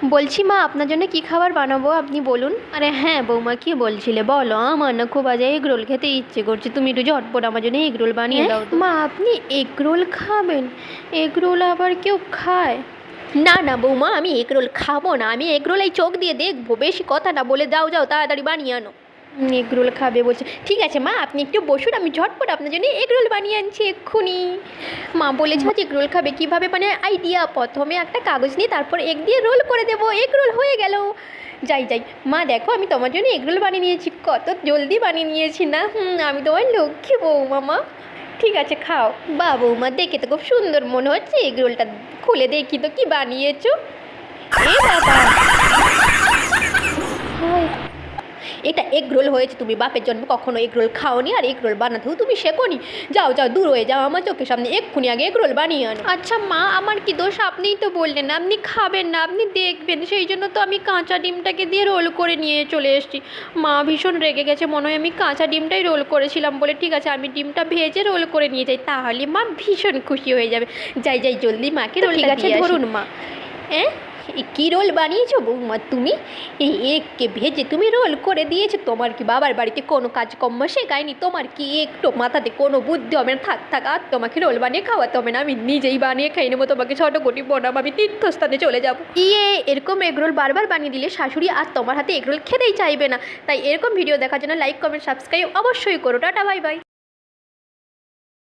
বলছি মা, আপনার জন্য কি খাবার বানাবো আপনি বলুন। আরে হ্যাঁ বৌমা, কি বলছিলে বলো। আমার না খুব আজ এগ রোল খেতে ইচ্ছে করছে, তুমি একটু ঝটপট আমার জন্য এগ রোল বানিয়ে দাও তো। মা আপনি এগ রোল খাবেন? এগ রোল আবার কেউ খায়? না না বৌমা, আমি এগ রোল খাবো না। আমি এগ রোল এই চোখ দিয়ে দেখবো, বেশি কথা না বলে যাও যাও তাড়াতাড়ি বানিয়ে আনো। এগ রোল খাবে বলছে, ঠিক আছে মা আপনি একটু বসুন, আমি ঝটপট আপনার জন্য এগ রোল বানিয়ে আনছি এক্ষুনি। মা বলেছে এগ রোল খাবে, কীভাবে মানে আইডিয়া, প্রথমে একটা কাগজ নিয়ে তারপর এগ দিয়ে রোল করে দেবো, এগ রোল হয়ে গেল। যাই যাই মা, দেখো আমি তোমার জন্য এগ রোল বানিয়ে নিয়েছি, কত জলদি বানিয়ে নিয়েছি না। আমি তোমার লক্ষ্মী বৌমা মা। ঠিক আছে খাও। বা বৌমা, দেখে তো খুব সুন্দর মনে হচ্ছে, এগ রোলটা খুলে দেখি তো কি বানিয়েছো। এ বাবা, হায়, এটা এগ রোল হয়েছে। তুমি বাপের জন্ম কখনো এগ রোল খাওনি, আর এগ রোল বানাতেও তুমি শেখোনি। যাও যাও দূর হয়ে যাও আমার চোখের সামনে, এক্ষুনি আগে এগ রোল বানিয়ে আনো। আচ্ছা মা, আমার কি দোষ? আপনিই তো বললেন আপনি খাবেন না, আপনি দেখবেন, সেই জন্য তো আমি কাঁচা ডিমটাকে দিয়ে রোল করে নিয়ে চলে এসেছি। মা ভীষণ রেগে গেছে মনে হয়, আমি কাঁচা ডিমটাই রোল করেছিলাম বলে। ঠিক আছে, আমি ডিমটা ভেজে রোল করে নিয়ে যাই, তাহলে মা ভীষণ খুশি হয়ে যাবে। যাই যাই জলদি মাকে রোল। ঠিক আছে ধরুন মা। হ্যাঁ, কী রোল বানিয়েছো বৌমা তুমি? এই এগকে ভেজে তুমি রোল করে দিয়েছো? তোমার কি বাবার বাড়িতে কোনো কাজকর্ম শেখায়নি? তোমার কি একটু মাথাতে কোনো বুদ্ধি হবে না? থাক থাক, আর তোমাকে রোল বানিয়ে খাওয়াতে হবে না, আমি নিজেই বানিয়ে খাই নেবো তোমাকে। ছোটো কোটি বনাম, আমি তীর্থস্থানে চলে যাবো। এরকম এগরোল বারবার বানিয়ে দিলে শাশুড়ি আর তোমার হাতে এগরোল খেতেই চাইবে না। তাই এরকম ভিডিও দেখার জন্য লাইক কমেন্ট সাবস্ক্রাইব অবশ্যই করো। Tata bye bye.